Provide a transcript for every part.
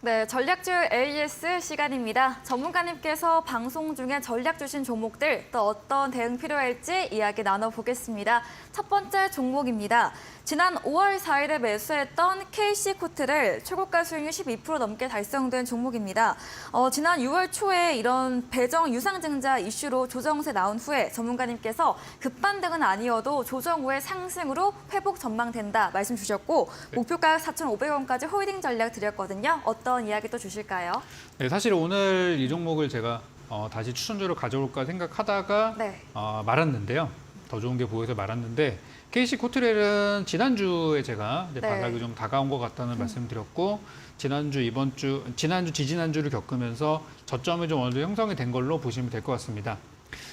네, 전략주 AS 시간입니다. 전문가님께서 방송 중에 전략 주신 종목들 또 어떤 대응 필요할지 이야기 나눠보겠습니다. 첫 번째 종목입니다. 지난 5월 4일에 매수했던 KC코트를 최고가 수익률 12% 넘게 달성된 종목입니다. 지난 6월 초에 이런 배정 유상증자 이슈로 조정세 나온 후에 전문가님께서 급반등은 아니어도 조정 후에 상승으로 회복 전망된다 말씀 주셨고 목표가 4,500원까지 홀딩 전략 드렸거든요. 어떤 이야기 또 주실까요? 네, 사실 오늘 이 종목을 제가 다시 추천주로 가져올까 생각하다가 네. 말았는데요. 더 좋은 게 보여서 말았는데 KC코트렐은 지난주에 제가 이제 네. 바닥이 좀 다가온 것 같다는 말씀드렸고 지난주, 이번주, 지난주, 지지난주를 겪으면서 저점이 좀 어느 정도 형성이 된 걸로 보시면 될 것 같습니다.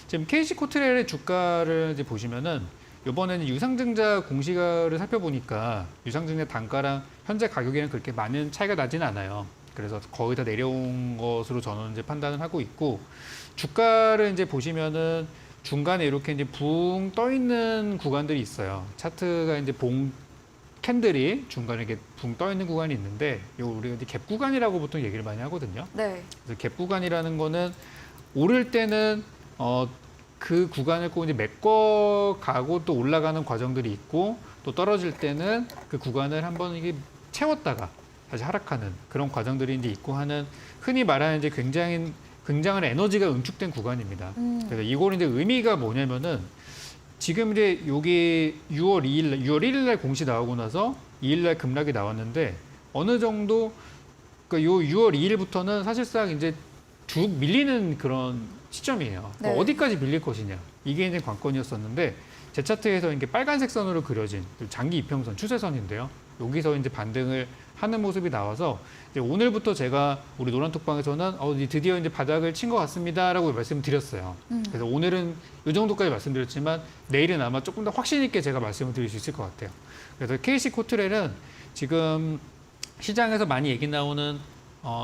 지금 KC코트렐의 주가를 이제 보시면은 이번에는 유상증자 공시가를 살펴보니까 유상증자 단가랑 현재 가격에는 그렇게 많은 차이가 나지는 않아요. 그래서 거의 다 내려온 것으로 저는 이제 판단을 하고 있고 주가를 이제 보시면은 중간에 이렇게 이제 붕 떠 있는 구간들이 있어요. 차트가 이제 봉 캔들이 중간에 이렇게 붕 떠 있는 구간이 있는데 요 우리가 이제 갭 구간이라고 보통 얘기를 많이 하거든요. 네. 그래서 갭 구간이라는 거는 오를 때는 그 구간을 꼭 이제 메꿔 가고 또 올라가는 과정들이 있고 또 떨어질 때는 그 구간을 한번 이게 채웠다가 다시 하락하는 그런 과정들이 이제 있고 하는 흔히 말하는 이제 굉장한 에너지가 응축된 구간입니다. 그래서 이거는 이제 의미가 뭐냐면은 지금 이제 여기 6월 1일 날 공시 나오고 나서 2일 날 급락이 나왔는데 어느 정도 그러니까 요 6월 2일부터는 사실상 이제 쭉 밀리는 그런 시점이에요. 네. 어디까지 밀릴 것이냐 이게 이제 관건이었었는데 제 차트에서 이게 빨간색 선으로 그려진 장기 이평선 추세선인데요. 여기서 이제 반등을 하는 모습이 나와서 이제 오늘부터 제가 우리 노란톡방에서는 드디어 이제 바닥을 친 것 같습니다라고 말씀드렸어요. 그래서 오늘은 이 정도까지 말씀드렸지만 내일은 아마 조금 더 확신 있게 제가 말씀을 드릴 수 있을 것 같아요. 그래서 KC코트렐은 지금 시장에서 많이 얘기 나오는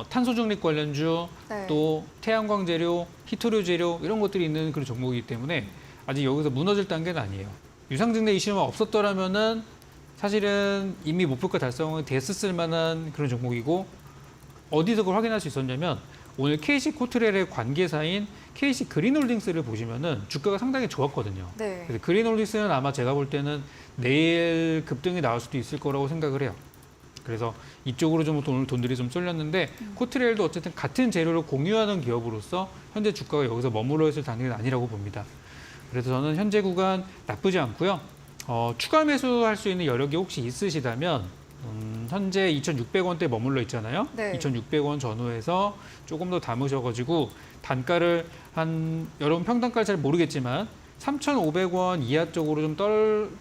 탄소 중립 관련주, 네. 또 태양광 재료, 히토류 재료 이런 것들이 있는 그런 종목이기 때문에 아직 여기서 무너질 단계는 아니에요. 유상증자 이슈만 없었더라면은 사실은 이미 목표가 달성이 됐을 만한 그런 종목이고 어디서 그걸 확인할 수 있었냐면 오늘 KC코트렐의 관계사인 KC그린홀딩스를 보시면은 주가가 상당히 좋았거든요. 네. 그래서 그린홀딩스는 아마 제가 볼 때는 내일 급등이 나올 수도 있을 거라고 생각을 해요. 그래서 이쪽으로 좀 오늘 돈들이 좀 쏠렸는데 코트렐도 어쨌든 같은 재료를 공유하는 기업으로서 현재 주가가 여기서 머물러 있을 단계는 아니라고 봅니다. 그래서 저는 현재 구간 나쁘지 않고요. 추가 매수할 수 있는 여력이 혹시 있으시다면 현재 2,600원대 머물러 있잖아요. 네. 2,600원 전후에서 조금 더 담으셔가지고 단가를 여러분 평단가를 잘 모르겠지만 3,500원 이하 쪽으로 좀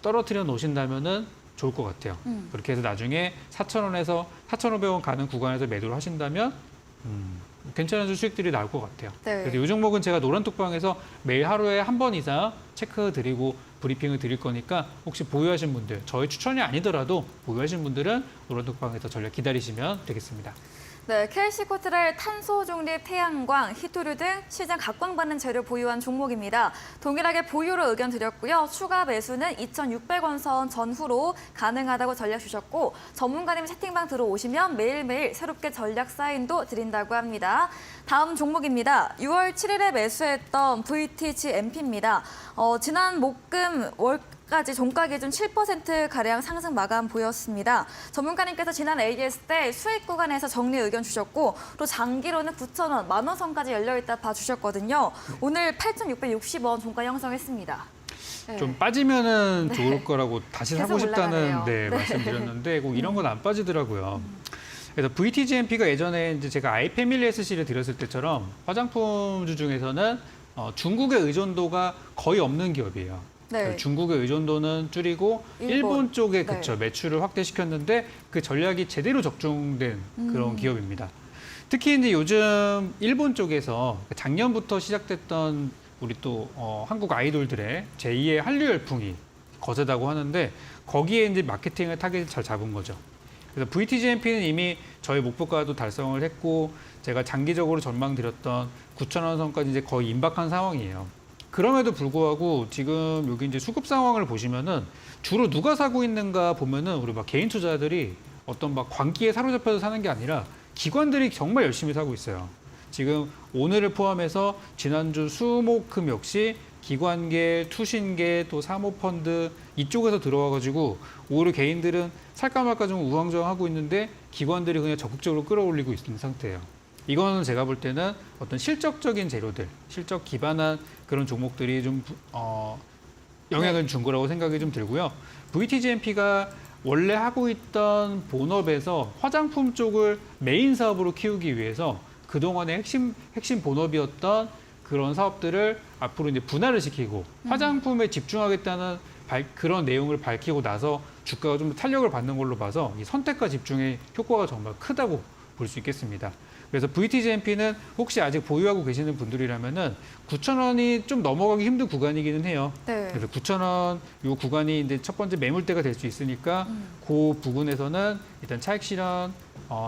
떨어뜨려 놓으신다면은 좋을 것 같아요. 그렇게 해서 나중에 4,000원에서 4,500원 가는 구간에서 매도를 하신다면 괜찮은 수익들이 나올 것 같아요. 네. 그래서 이 종목은 제가 노란톡방에서 매일 하루에 한 번 이상 체크 드리고 브리핑을 드릴 거니까 혹시 보유하신 분들, 저의 추천이 아니더라도 보유하신 분들은 노란톡방에서 전략 기다리시면 되겠습니다. 네, KC코트렐 탄소 중립 태양광, 히토류 등 시장 각광받는 재료 보유한 종목입니다. 동일하게 보유로 의견 드렸고요. 추가 매수는 2,600원 선 전후로 가능하다고 전략 주셨고 전문가님 채팅방 들어오시면 매일매일 새롭게 전략 사인도 드린다고 합니다. 다음 종목입니다. 6월 7일에 매수했던 VTGMP입니다. 지난 목금 월까지 종가 기준 7%가량 상승 마감 보였습니다. 전문가님께서 지난 AS 때 수익 구간에서 정리 의견 주셨고 또 장기로는 9,000원, 10,000원 선까지 열려있다 봐주셨거든요. 오늘 8,660원 종가 형성했습니다. 네. 좀 빠지면은 네. 좋을 거라고 다시 사고 계속 싶다는 올라가네요. 네. 말씀드렸는데 꼭 이런 건 안 빠지더라고요. 그래서 VTGMP가 예전에 이제 제가 아이패밀리 SC를 드렸을 때처럼 화장품주 중에서는 중국의 의존도가 거의 없는 기업이에요. 네. 중국의 의존도는 줄이고 일본 쪽에 네. 매출을 확대시켰는데 그 전략이 제대로 적중된 그런 기업입니다. 특히 이제 요즘 일본 쪽에서 작년부터 시작됐던 우리 또 한국 아이돌들의 제2의 한류 열풍이 거세다고 하는데 거기에 이제 마케팅을 타겟을 잘 잡은 거죠. 그래서 VTGMP는 이미 저희 목표가도 달성을 했고 제가 장기적으로 전망드렸던 9,000원 선까지 이제 거의 임박한 상황이에요. 그럼에도 불구하고 지금 여기 이제 수급 상황을 보시면은 주로 누가 사고 있는가 보면은 우리 막 개인 투자들이 어떤 막 광기에 사로잡혀서 사는 게 아니라 기관들이 정말 열심히 사고 있어요. 지금 오늘을 포함해서 지난주 수목금 역시 기관계, 투신계, 또 사모펀드 이쪽에서 들어와가지고 오히려 개인들은 살까 말까 좀 우왕좌왕하고 있는데 기관들이 그냥 적극적으로 끌어올리고 있는 상태예요. 이거는 제가 볼 때는 어떤 실적적인 재료들, 실적 기반한 그런 종목들이 좀 영향을 준 거라고 생각이 좀 들고요. VTGMP가 원래 하고 있던 본업에서 화장품 쪽을 메인 사업으로 키우기 위해서 그동안의 핵심 본업이었던 그런 사업들을 앞으로 이제 분할을 시키고 화장품에 집중하겠다는 그런 내용을 밝히고 나서 주가가 좀 탄력을 받는 걸로 봐서 이 선택과 집중의 효과가 정말 크다고 볼 수 있겠습니다. 그래서 VTGMP는 혹시 아직 보유하고 계시는 분들이라면은 9,000원이 좀 넘어가기 힘든 구간이기는 해요. 네. 그래서 9,000원 요 구간이 이제 첫 번째 매물대가 될 수 있으니까 그 부분에서는 일단 차익 실현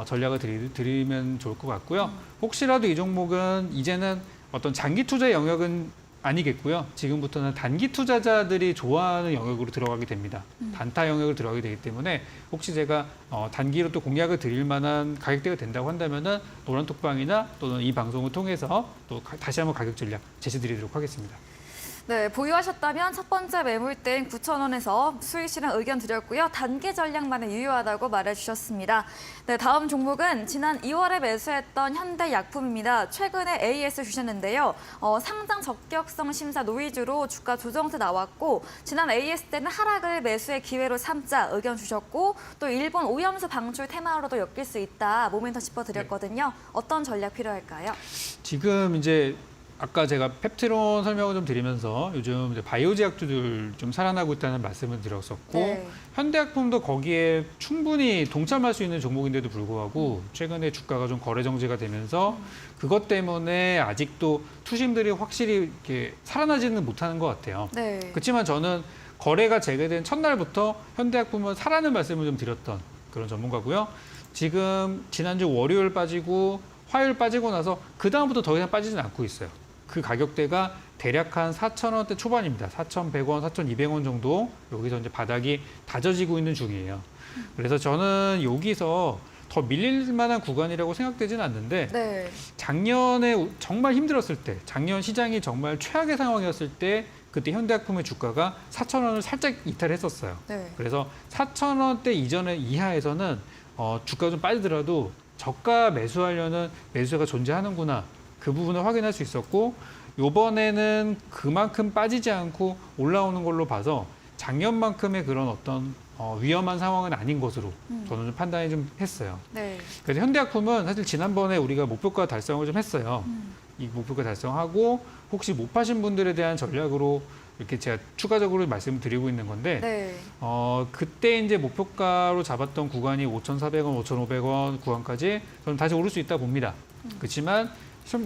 전략을 드리면 좋을 것 같고요. 혹시라도 이 종목은 이제는 어떤 장기 투자 영역은 아니겠고요. 지금부터는 단기 투자자들이 좋아하는 영역으로 들어가게 됩니다. 단타 영역을 들어가게 되기 때문에 혹시 제가 단기로 또 공략을 드릴 만한 가격대가 된다고 한다면은 노란톡방이나 또는 이 방송을 통해서 또 다시 한번 가격 전략 제시드리도록 하겠습니다. 네, 보유하셨다면 첫 번째 매물대인 9,000원에서 수익 실현 의견 드렸고요. 단기 전략만에 유효하다고 말해주셨습니다. 네, 다음 종목은 지난 2월에 매수했던 현대약품입니다. 최근에 AS 주셨는데요. 상장 적격성 심사 노이즈로 주가 조정세 나왔고 지난 AS 때는 하락을 매수의 기회로 삼자 의견 주셨고 또 일본 오염수 방출 테마로도 엮일 수 있다 모멘텀 짚어드렸거든요. 어떤 전략 필요할까요? 지금 이제 아까 제가 펩티론 설명을 좀 드리면서 요즘 이제 바이오 제약주들 좀 살아나고 있다는 말씀을 드렸었고 네. 현대약품도 거기에 충분히 동참할 수 있는 종목인데도 불구하고 최근에 주가가 좀 거래 정지가 되면서 그것 때문에 아직도 투심들이 확실히 이렇게 살아나지는 못하는 것 같아요. 네. 그렇지만 저는 거래가 재개된 첫날부터 현대약품은 사라는 말씀을 좀 드렸던 그런 전문가고요. 지금 지난주 월요일 빠지고 화요일 빠지고 나서 그 다음부터 더 이상 빠지진 않고 있어요. 그 가격대가 대략 한 4,000원대 초반입니다. 4,100원, 4,200원 정도 여기서 이제 바닥이 다져지고 있는 중이에요. 그래서 저는 여기서 더 밀릴 만한 구간이라고 생각되지는 않는데 네. 작년에 정말 힘들었을 때, 작년 시장이 정말 최악의 상황이었을 때 그때 현대약품의 주가가 4,000원을 살짝 이탈했었어요. 네. 그래서 4,000원대 이전에 이하에서는 주가가 좀 빠지더라도 저가 매수하려는 매수세가 존재하는구나. 그 부분을 확인할 수 있었고 이번에는 그만큼 빠지지 않고 올라오는 걸로 봐서 작년만큼의 그런 어떤 위험한 상황은 아닌 것으로 저는 좀 판단이 좀 했어요. 네. 그래서 현대약품은 사실 지난번에 우리가 목표가 달성을 좀 했어요. 이 목표가 달성하고 혹시 못 파신 분들에 대한 전략으로 이렇게 제가 추가적으로 말씀을 드리고 있는 건데 네. 그때 이제 목표가로 잡았던 구간이 5,400원, 5,500원 구간까지 저는 다시 오를 수 있다 봅니다. 그렇지만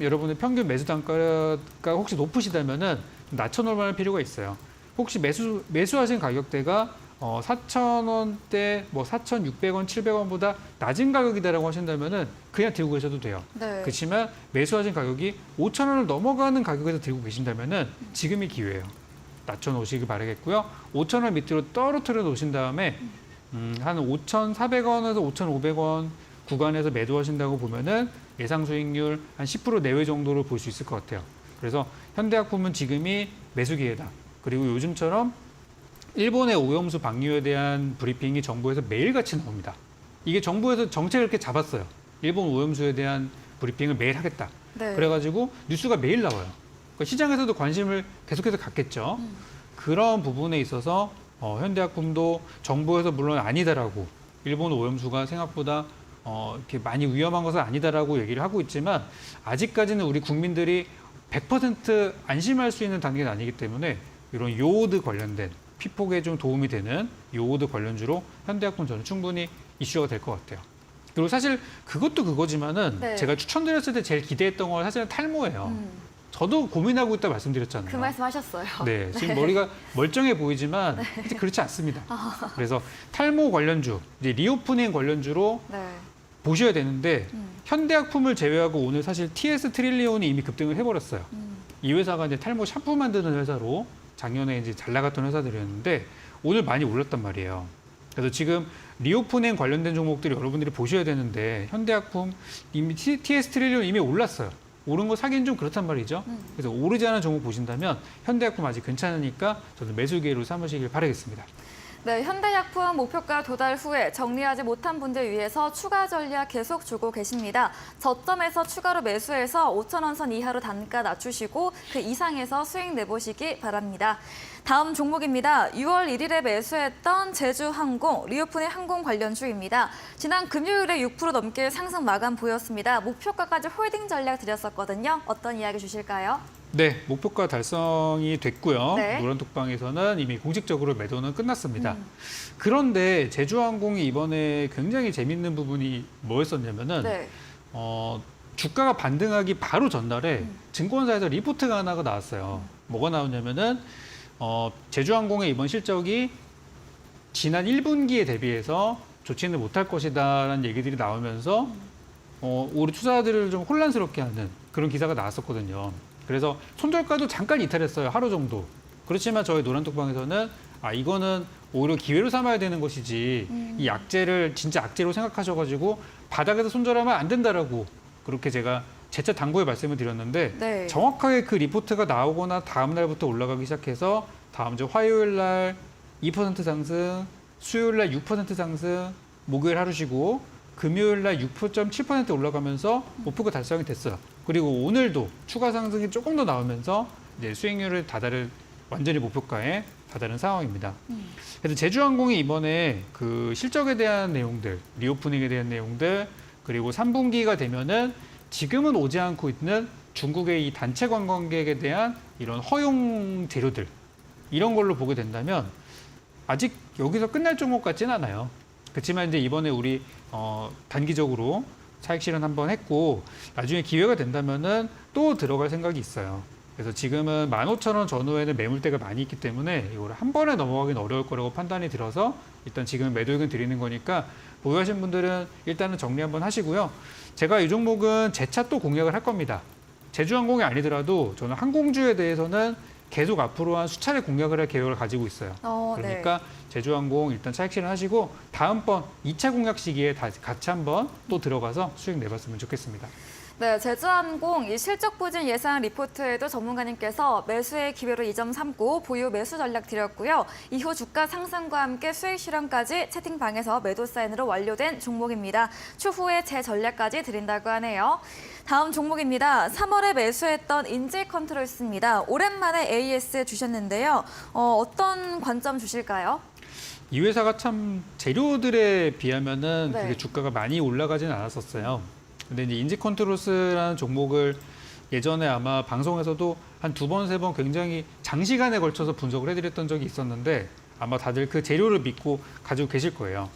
여러분의 평균 매수 단가가 혹시 높으시다면은 낮춰놓을 만한 필요가 있어요. 혹시 매수하신 가격대가 4,000원대, 뭐 4,600원, 700원보다 낮은 가격이다라고 하신다면은 그냥 들고 계셔도 돼요. 네. 그렇지만 매수하신 가격이 5,000원을 넘어가는 가격에서 들고 계신다면은 지금이 기회예요. 낮춰놓으시기 바라겠고요. 5,000원 밑으로 떨어뜨려 놓으신 다음에 한 5,400원에서 5,500원 구간에서 매도하신다고 보면은 예상 수익률 한 10% 내외 정도로 볼 수 있을 것 같아요. 그래서 현대약품은 지금이 매수 기회다. 그리고 요즘처럼 일본의 오염수 방류에 대한 브리핑이 정부에서 매일같이 나옵니다. 이게 정부에서 정책을 이렇게 잡았어요. 일본 오염수에 대한 브리핑을 매일 하겠다. 네. 그래가지고 뉴스가 매일 나와요. 그러니까 시장에서도 관심을 계속해서 갖겠죠. 그런 부분에 있어서 현대약품도 정부에서 물론 아니다라고 일본 오염수가 생각보다 이렇게 많이 위험한 것은 아니다라고 얘기를 하고 있지만 아직까지는 우리 국민들이 100% 안심할 수 있는 단계는 아니기 때문에 이런 요오드 관련된 피폭에 좀 도움이 되는 요오드 관련주로 현대약품 저는 충분히 이슈가 될 것 같아요. 그리고 사실 그것도 그거지만은 네. 제가 추천드렸을 때 제일 기대했던 건 사실은 탈모예요. 저도 고민하고 있다 말씀드렸잖아요. 그 말씀 하셨어요. 네, 지금 머리가 멀쩡해 보이지만 사실 그렇지 않습니다. 그래서 탈모 관련주, 이제 리오프닝 관련주로 네. 보셔야 되는데 현대약품을 제외하고 오늘 사실 TS 트릴리온이 이미 급등을 해버렸어요. 이 회사가 이제 탈모 샴푸 만드는 회사로 작년에 이제 잘 나갔던 회사들이었는데 오늘 많이 올랐단 말이에요. 그래서 지금 리오프닝 관련된 종목들이 여러분들이 보셔야 되는데 현대약품 이미 TS 트릴리온 이미 올랐어요. 오른 거 사기는 좀 그렇단 말이죠. 그래서 오르지 않은 종목 보신다면 현대약품 아직 괜찮으니까 저는 매수 기회로 삼으시길 바라겠습니다. 네, 현대약품 목표가 도달 후에 정리하지 못한 분들 위해서 추가 전략 계속 주고 계십니다. 저점에서 추가로 매수해서 5,000원 선 이하로 단가 낮추시고 그 이상에서 수익 내보시기 바랍니다. 다음 종목입니다. 6월 1일에 매수했던 제주항공, 리오프닝 항공 관련주입니다. 지난 금요일에 6% 넘게 상승 마감 보였습니다. 목표가까지 홀딩 전략 드렸었거든요. 어떤 이야기 주실까요? 네, 목표가 달성이 됐고요. 네. 노란톡방에서는 이미 공식적으로 매도는 끝났습니다. 그런데 제주항공이 이번에 굉장히 재밌는 부분이 뭐였었냐면은 네. 주가가 반등하기 바로 전날에 증권사에서 리포트가 하나가 나왔어요. 뭐가 나오냐면은 제주항공의 이번 실적이 지난 1분기에 대비해서 좋지는 못할 것이다라는 얘기들이 나오면서 우리 투자자들을 좀 혼란스럽게 하는 그런 기사가 나왔었거든요. 그래서 손절가도 잠깐 이탈했어요. 하루 정도. 그렇지만 저희 노란톡방에서는 이거는 오히려 기회로 삼아야 되는 것이지 이 악재를 진짜 악재로 생각하셔가지고 바닥에서 손절하면 안 된다라고 그렇게 제가 재차 당부의 말씀을 드렸는데 네. 정확하게 그 리포트가 나오거나 다음 날부터 올라가기 시작해서 다음 주 화요일 날 2% 상승, 수요일 날 6% 상승, 목요일 하루 쉬고 금요일 날 6.7% 올라가면서 목표가 달성이 됐어요. 그리고 오늘도 추가 상승이 조금 더 나오면서 이제 수익률을 완전히 목표가에 다다른 상황입니다. 그래서 제주항공이 이번에 그 실적에 대한 내용들, 리오프닝에 대한 내용들, 그리고 3분기가 되면은 지금은 오지 않고 있는 중국의 이 단체 관광객에 대한 이런 허용 재료들 이런 걸로 보게 된다면 아직 여기서 끝날 종목 같지는 않아요. 그렇지만 이제 이번에 우리 단기적으로 차익 실현 한번 했고 나중에 기회가 된다면은 또 들어갈 생각이 있어요. 그래서 지금은 15,000원 전후에는 매물대가 많이 있기 때문에 이걸 한 번에 넘어가기는 어려울 거라고 판단이 들어서 일단 지금 매도 의견 드리는 거니까 보유하신 분들은 일단은 정리 한번 하시고요. 제가 이 종목은 재차 또 공략을 할 겁니다. 제주항공이 아니더라도 저는 항공주에 대해서는 계속 앞으로 한 수차례 공략을 할 계획을 가지고 있어요. 그러니까 제주항공 일단 차익 실현하시고 다음번 2차 공략 시기에 같이 한번 또 들어가서 수익 내봤으면 좋겠습니다. 네, 제주항공 이 실적 부진 예상 리포트에도 전문가님께서 매수의 기회로 이 점 삼고 보유 매수 전략 드렸고요. 이후 주가 상승과 함께 수익 실현까지 채팅방에서 매도 사인으로 완료된 종목입니다. 추후에 제 전략까지 드린다고 하네요. 다음 종목입니다. 3월에 매수했던 인지컨트롤스입니다. 오랜만에 AS 주셨는데요. 어떤 관점 주실까요? 이 회사가 참 재료들에 비하면은 네. 그게 주가가 많이 올라가지는 않았었어요. 근데 이제 인지컨트롤스라는 종목을 예전에 아마 방송에서도 한 2번, 3번 굉장히 장시간에 걸쳐서 분석을 해드렸던 적이 있었는데 아마 다들 그 재료를 믿고 가지고 계실 거예요.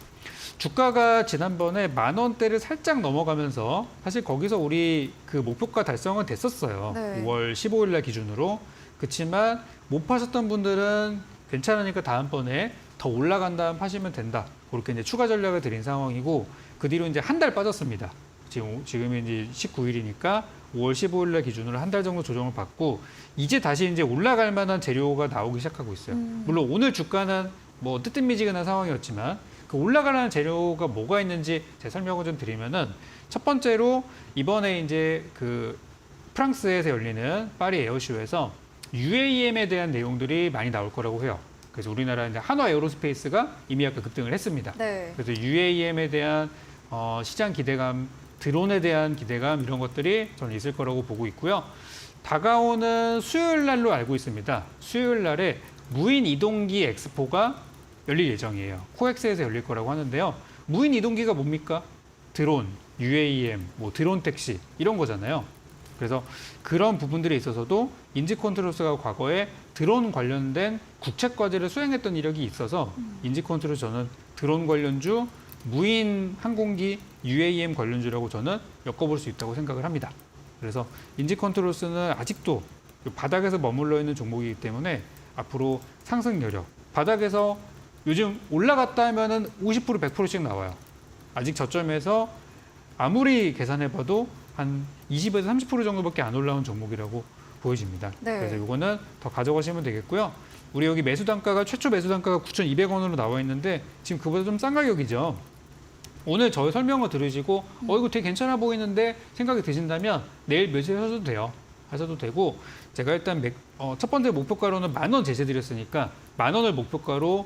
주가가 지난번에 10,000원대를 살짝 넘어가면서 사실 거기서 우리 그 목표가 달성은 됐었어요. 네. 5월 15일 날 기준으로. 그렇지만 못 파셨던 분들은 괜찮으니까 다음번에 더 올라간다 파시면 된다. 그렇게 이제 추가 전략을 드린 상황이고 그 뒤로 이제 한 달 빠졌습니다. 지금이 이제 19일이니까 5월 15일 날 기준으로 한 달 정도 조정을 받고 이제 다시 이제 올라갈 만한 재료가 나오기 시작하고 있어요. 물론 오늘 주가는 뭐 뜨뜻미지근한 상황이었지만 그 올라가는 재료가 뭐가 있는지 제 설명을 좀 드리면은 첫 번째로 이번에 이제 그 프랑스에서 열리는 파리 에어쇼에서 UAM에 대한 내용들이 많이 나올 거라고 해요. 그래서 우리나라 이제 한화 에어로스페이스가 이미 아까 급등을 했습니다. 네. 그래서 UAM에 대한 시장 기대감, 드론에 대한 기대감 이런 것들이 저는 있을 거라고 보고 있고요. 다가오는 수요일 날로 알고 있습니다. 수요일 날에 무인 이동기 엑스포가 열릴 예정이에요. 코엑스에서 열릴 거라고 하는데요. 무인 이동기가 뭡니까? 드론, UAM, 뭐 드론 택시 이런 거잖아요. 그래서 그런 부분들에 있어서도 인지컨트롤스가 과거에 드론 관련된 국책 과제를 수행했던 이력이 있어서 인지컨트롤 저는 드론 관련주, 무인 항공기, UAM 관련주라고 저는 엮어볼 수 있다고 생각을 합니다. 그래서 인지컨트롤스는 아직도 바닥에서 머물러 있는 종목이기 때문에 앞으로 상승 여력, 바닥에서 요즘 올라갔다 하면은 50%, 100%씩 나와요. 아직 저점에서 아무리 계산해봐도 한 20에서 30% 정도밖에 안 올라온 종목이라고 보여집니다. 네. 그래서 이거는 더 가져가시면 되겠고요. 우리 여기 매수 단가가 최초 매수 단가가 9,200원으로 나와 있는데 지금 그보다 좀 싼 가격이죠. 오늘 저희 설명을 들으시고 이거 되게 괜찮아 보이는데 생각이 드신다면 내일 매수하셔도 돼요. 하셔도 되고 제가 일단 첫 번째 목표가로는 10,000원 제시드렸으니까 10,000원을 목표가로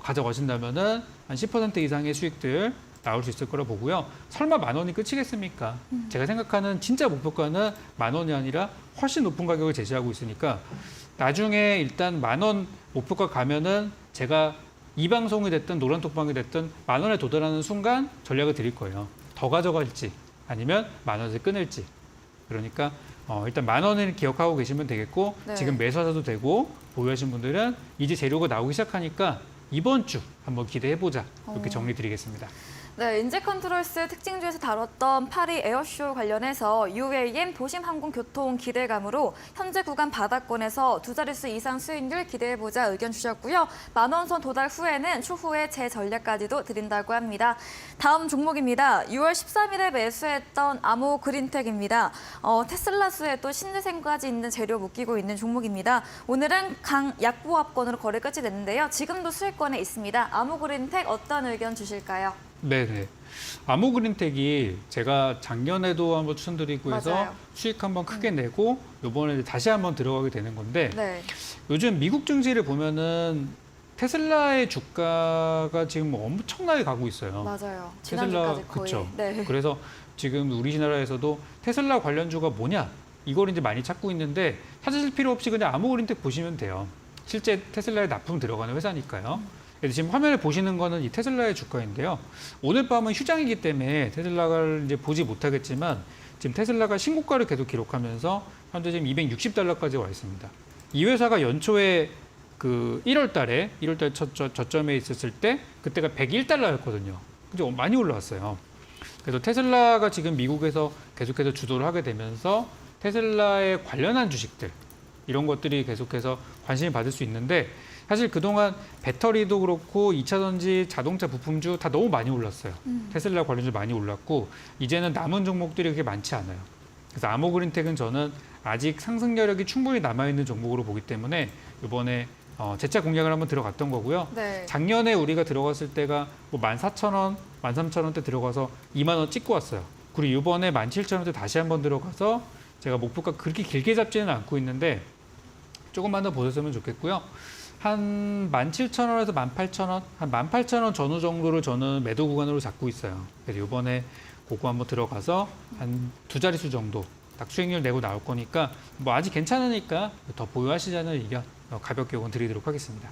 가져가신다면은 한 10% 이상의 수익들 나올 수 있을 거라 보고요. 설마 10,000원이 끝이겠습니까? 제가 생각하는 진짜 목표가는 10,000원이 아니라 훨씬 높은 가격을 제시하고 있으니까 나중에 일단 10,000원 목표가 가면은 제가 이 방송이 됐든 노란톡방이 됐든 10,000원에 도달하는 순간 전략을 드릴 거예요. 더 가져갈지 아니면 10,000원에서 끊을지. 그러니까 일단 10,000원을 기억하고 계시면 되겠고 네. 지금 매수하셔도 되고 보유하신 분들은 이제 재료가 나오기 시작하니까 이번 주 한번 기대해보자 이렇게 정리 드리겠습니다. 네, 인재컨트롤스 특징주에서 다뤘던 파리 에어쇼 관련해서 UAM 도심항공교통 기대감으로 현재 구간 바닥권에서 두 자릿수 이상 수익률 기대해보자 의견 주셨고요. 10,000원 선 도달 후에는 추후에 제 전략까지도 드린다고 합니다. 다음 종목입니다. 6월 13일에 매수했던 아모 그린텍입니다. 테슬라수에 또 신재생까지 있는 재료 묶이고 있는 종목입니다. 오늘은 강 약보합권으로 거래 끝이 됐는데요. 지금도 수익권에 있습니다. 아모 그린텍 어떤 의견 주실까요? 네네. 아모그린텍이 제가 작년에도 한번 추천드리고 해서 맞아요. 수익 한번 크게 내고 이번에 다시 한번 들어가게 되는 건데 네. 요즘 미국 증시를 보면은 테슬라의 주가가 지금 뭐 엄청나게 가고 있어요. 맞아요. 테슬라 지난주까지 거의. 그렇죠. 네. 그래서 지금 우리나라에서도 테슬라 관련주가 뭐냐 이걸 이제 많이 찾고 있는데 찾으실 필요 없이 그냥 아모그린텍 보시면 돼요. 실제 테슬라에 납품 들어가는 회사니까요. 그래서 지금 화면을 보시는 거는 이 테슬라의 주가인데요. 오늘 밤은 휴장이기 때문에 테슬라를 이제 보지 못하겠지만 지금 테슬라가 신고가를 계속 기록하면서 현재 지금 $260까지 와 있습니다. 이 회사가 연초에 그 1월 첫 저점에 있었을 때 그때가 $101였거든요. 근데 많이 올라왔어요. 그래서 테슬라가 지금 미국에서 계속해서 주도를 하게 되면서 테슬라에 관련한 주식들 이런 것들이 계속해서 관심을 받을 수 있는데 사실 그동안 배터리도 그렇고 2차 전지 자동차 부품주 다 너무 많이 올랐어요. 테슬라 관련주 많이 올랐고 이제는 남은 종목들이 그렇게 많지 않아요. 그래서 아모그린텍은 저는 아직 상승 여력이 충분히 남아있는 종목으로 보기 때문에 이번에 재차 공략을 한번 들어갔던 거고요. 네. 작년에 우리가 들어갔을 때가 뭐 14,000원, 13,000원대 들어가서 20,000원 찍고 왔어요. 그리고 이번에 17,000원대 다시 한번 들어가서 제가 목표가 그렇게 길게 잡지는 않고 있는데 조금만 더 보셨으면 좋겠고요. 한 17,000원에서 18,000원, 한 18,000원 전후 정도를 저는 매도 구간으로 잡고 있어요. 그래서 이번에 그거 한번 들어가서 한 두 자릿수 정도 딱 수익률 내고 나올 거니까 뭐 아직 괜찮으니까 더 보유하시자는 의견 가볍게 요건 드리도록 하겠습니다.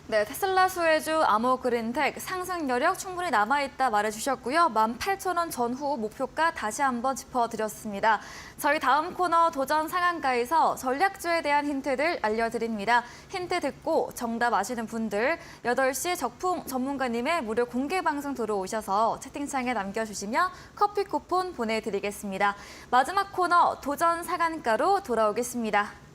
네, 테슬라 소외주 아모그린텍 상승 여력 충분히 남아있다 말해주셨고요. 18,000원 전후 목표가 다시 한번 짚어드렸습니다. 저희 다음 코너 도전 상한가에서 전략주에 대한 힌트들 알려드립니다. 힌트 듣고 정답 아시는 분들 8시 적풍 전문가님의 무료 공개 방송 들어오셔서 채팅창에 남겨주시면 커피 쿠폰 보내드리겠습니다. 마지막 코너 도전 상한가로 돌아오겠습니다.